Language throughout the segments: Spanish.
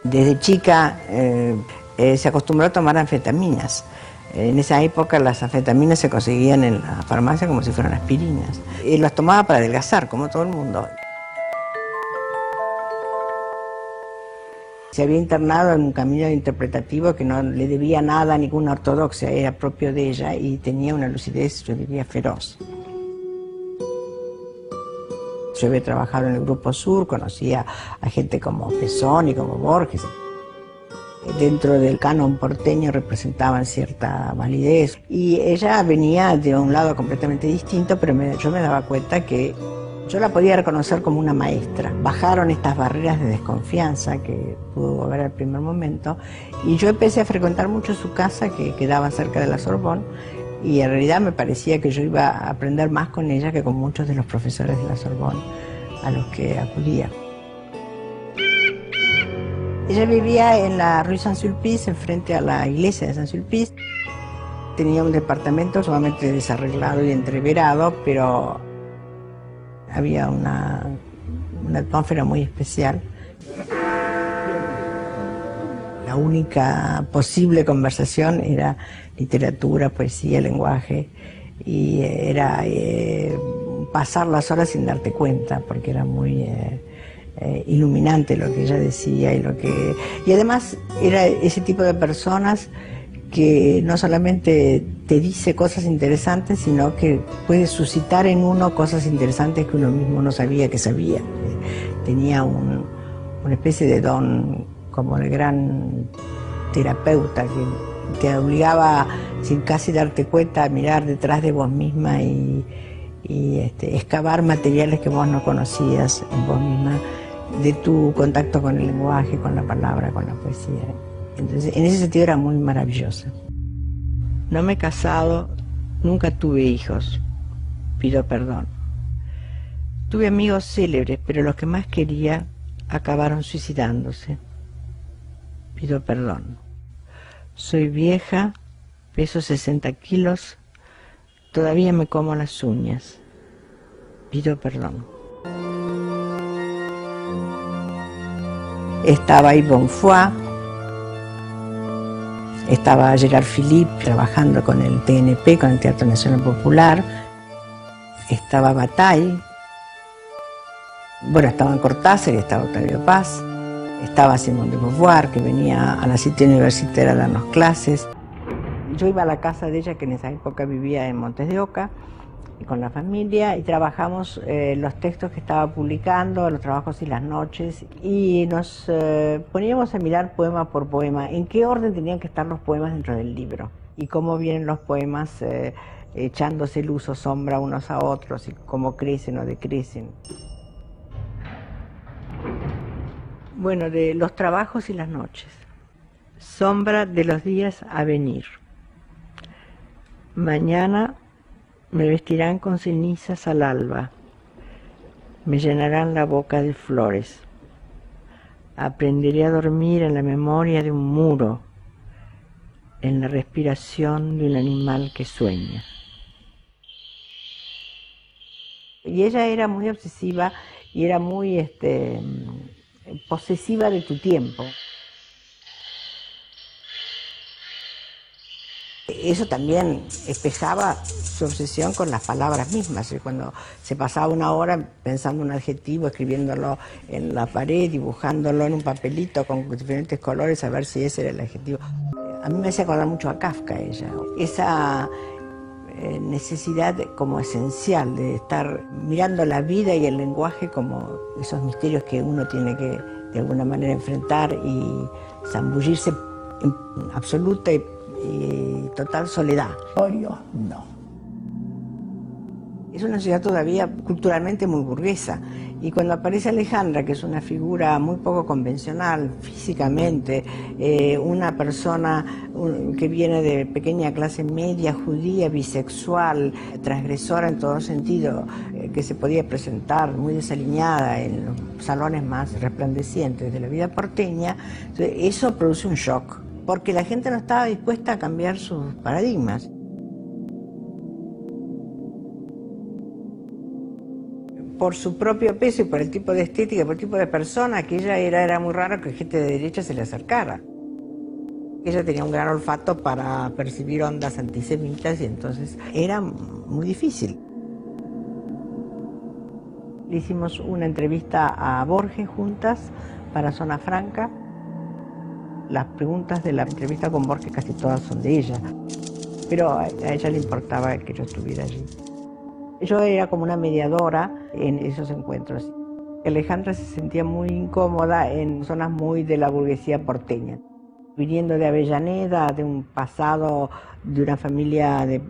Desde chica se acostumbró a tomar anfetaminas. En esa época las anfetaminas se conseguían en la farmacia como si fueran aspirinas. Y las tomaba para adelgazar, como todo el mundo. Se había internado en un camino interpretativo que no le debía nada a ninguna ortodoxia, era propio de ella y tenía una lucidez, yo diría, feroz. Yo había trabajado en el Grupo Sur, conocía a gente como Pesón y como Borges. Dentro del canon porteño representaban cierta validez. Y ella venía de un lado completamente distinto, pero yo me daba cuenta que yo la podía reconocer como una maestra. Bajaron estas barreras de desconfianza que pudo haber al primer momento, y yo empecé a frecuentar mucho su casa, que quedaba cerca de la Sorbonne, y en realidad me parecía que yo iba a aprender más con ella que con muchos de los profesores de la Sorbonne a los que acudía. Ella vivía en la Rue Saint-Sulpice, enfrente a la iglesia de Saint-Sulpice. Tenía un departamento sumamente desarreglado y entreverado, pero había una atmósfera muy especial. La única posible conversación era literatura, poesía, lenguaje, y era pasar las horas sin darte cuenta, porque era muy iluminante lo que ella decía y además era ese tipo de personas que no solamente te dice cosas interesantes, sino que puede suscitar en uno cosas interesantes que uno mismo no sabía que sabía. Tenía una especie de don como el gran terapeuta que te obligaba, sin casi darte cuenta, a mirar detrás de vos misma y excavar materiales que vos no conocías en vos misma, de tu contacto con el lenguaje, con la palabra, con la poesía. Entonces, en ese sentido era muy maravillosa. No me he casado, nunca tuve hijos, pido perdón. Tuve amigos célebres, pero los que más quería acabaron suicidándose. Pido perdón. Soy vieja, peso 60 kilos, todavía me como las uñas. Pido perdón. Estaba Yves Bonfoy, estaba Gerard Philippe trabajando con el TNP, con el Teatro Nacional Popular, estaba Bataille, bueno, estaban Cortázar y estaba Octavio Paz, estaba Simone de Beauvoir, que venía a la Cité Universitaire a darnos clases. Yo iba a la casa de ella, que en esa época vivía en Montes de Oca, con la familia, y trabajamos los textos que estaba publicando, los trabajos y las noches, y nos poníamos a mirar poema por poema, en qué orden tenían que estar los poemas dentro del libro, y cómo vienen los poemas echándose luz o sombra unos a otros, y cómo crecen o decrecen. Bueno, de los trabajos y las noches. Sombra de los días a venir. Mañana me vestirán con cenizas al alba, me llenarán la boca de flores. Aprenderé a dormir en la memoria de un muro, en la respiración de un animal que sueña. Y ella era muy obsesiva y era muy posesiva de tu tiempo. Eso también espejaba su obsesión con las palabras mismas. Cuando se pasaba una hora pensando un adjetivo, escribiéndolo en la pared, dibujándolo en un papelito con diferentes colores, a ver si ese era el adjetivo. A mí me hacía acordar mucho a Kafka ella. Esa necesidad como esencial de estar mirando la vida y el lenguaje como esos misterios que uno tiene que de alguna manera enfrentar y zambullirse en absoluta y total soledad. No. Es una ciudad todavía culturalmente muy burguesa, y cuando aparece Alejandra, que es una figura muy poco convencional físicamente, una persona que viene de pequeña clase media, judía, bisexual, transgresora en todo sentido, que se podía presentar muy desaliñada en los salones más resplandecientes de la vida porteña, eso produce un shock, porque la gente no estaba dispuesta a cambiar sus paradigmas. por su propio peso y por el tipo de estética, por el tipo de persona que ella era muy raro que gente de derecha se le acercara. Ella tenía un gran olfato para percibir ondas antisemitas y entonces era muy difícil. Le hicimos una entrevista a Borges juntas para Zona Franca. Las preguntas de la entrevista con Borges casi todas son de ella, pero a ella le importaba que yo estuviera allí. Yo era como una mediadora en esos encuentros. Alejandra se sentía muy incómoda en zonas muy de la burguesía porteña. Viniendo de Avellaneda, de un pasado de una familia de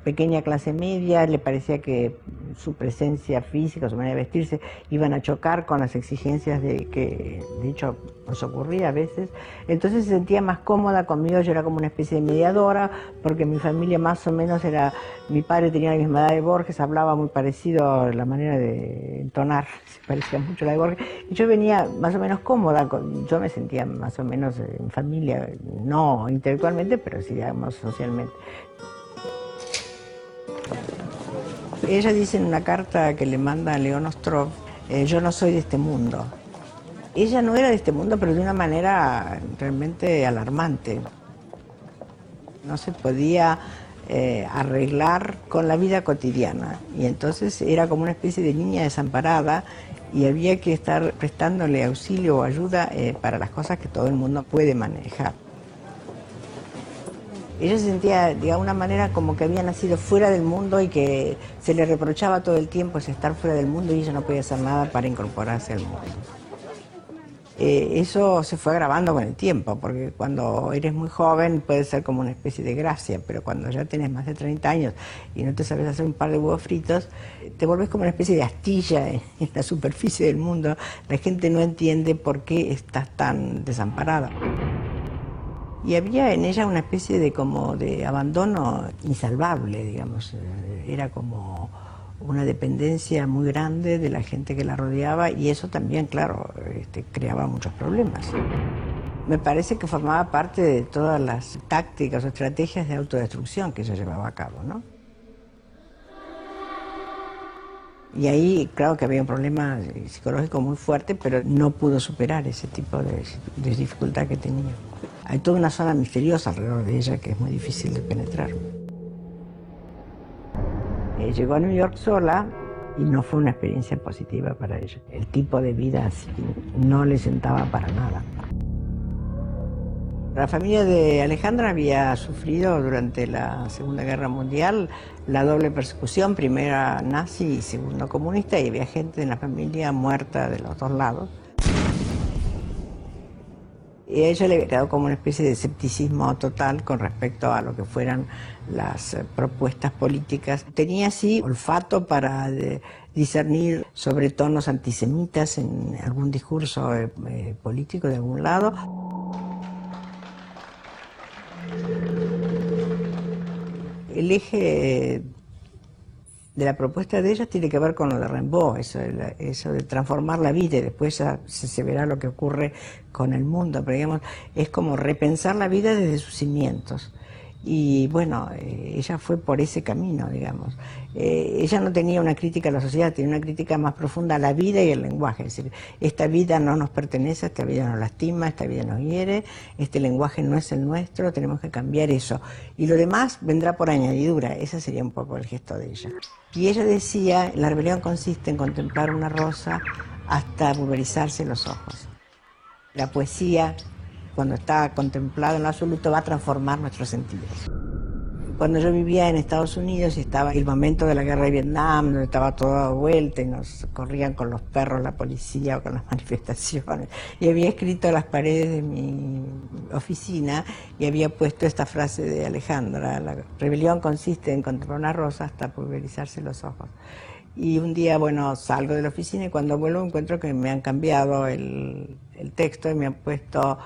pequeña clase media, le parecía que su presencia física, su manera de vestirse, iban a chocar con las exigencias de que, de hecho, nos ocurría a veces. Entonces se sentía más cómoda conmigo, yo era como una especie de mediadora, porque mi familia más o menos era, mi padre tenía la misma edad de Borges, hablaba muy parecido, la manera de entonar se parecía mucho a la de Borges, y yo venía más o menos cómoda, yo me sentía más o menos en familia, no intelectualmente, pero sí, digamos, socialmente. Ella dice en una carta que le manda a León Ostrov, yo no soy de este mundo. Ella no era de este mundo, pero de una manera realmente alarmante. No se podía arreglar con la vida cotidiana y entonces era como una especie de niña desamparada y había que estar prestándole auxilio o ayuda para las cosas que todo el mundo puede manejar. Ella se sentía de alguna manera como que había nacido fuera del mundo y que se le reprochaba todo el tiempo ese estar fuera del mundo y ella no podía hacer nada para incorporarse al mundo. Eso se fue agravando con el tiempo, porque cuando eres muy joven puede ser como una especie de gracia, pero cuando ya tienes más de 30 años y no te sabes hacer un par de huevos fritos, te vuelves como una especie de astilla en la superficie del mundo. La gente no entiende por qué estás tan desamparada. Y había en ella una especie de como de abandono insalvable, digamos. Era como una dependencia muy grande de la gente que la rodeaba y eso también, claro, creaba muchos problemas. Me parece que formaba parte de todas las tácticas o estrategias de autodestrucción que ella llevaba a cabo, ¿no? Y ahí, claro que había un problema psicológico muy fuerte, pero no pudo superar ese tipo de dificultad que tenía. Hay toda una zona misteriosa alrededor de ella que es muy difícil de penetrar. Llegó a New York sola y no fue una experiencia positiva para ella. El tipo de vida así no le sentaba para nada. La familia de Alejandra había sufrido durante la Segunda Guerra Mundial la doble persecución, primera nazi y segundo comunista, y había gente en la familia muerta de los dos lados. Y a ella le quedó como una especie de escepticismo total con respecto a lo que fueran las propuestas políticas. Tenía así olfato para discernir sobretonos antisemitas en algún discurso político de algún lado. El eje de la propuesta de ella tiene que ver con lo de Rimbaud, eso de transformar la vida y después ya se verá lo que ocurre con el mundo, pero digamos, es como repensar la vida desde sus cimientos. Y bueno, ella fue por ese camino, digamos. Ella no tenía una crítica a la sociedad, tenía una crítica más profunda a la vida y al lenguaje. Es decir, esta vida no nos pertenece, esta vida nos lastima, esta vida nos hiere, este lenguaje no es el nuestro, tenemos que cambiar eso. Y lo demás vendrá por añadidura, ese sería un poco el gesto de ella. Y ella decía, la rebelión consiste en contemplar una rosa hasta pulverizarse los ojos. La poesía, cuando está contemplado en lo absoluto, va a transformar nuestros sentidos. Cuando yo vivía en Estados Unidos y estaba el momento de la guerra de Vietnam, donde estaba todo dado vuelta y nos corrían con los perros la policía o con las manifestaciones, y había escrito en las paredes de mi oficina y había puesto esta frase de Alejandra: la rebelión consiste en contemplar una rosa hasta pulverizarse los ojos. Y un día, bueno, salgo de la oficina y cuando vuelvo encuentro que me han cambiado el texto y me han puesto: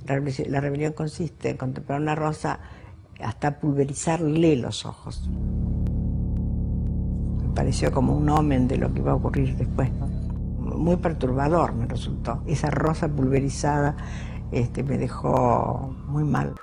la rebelión consiste en contemplar una rosa hasta pulverizarle los ojos. Me pareció como un omen de lo que iba a ocurrir después, ¿no? Muy perturbador me resultó. Esa rosa pulverizada me dejó muy mal.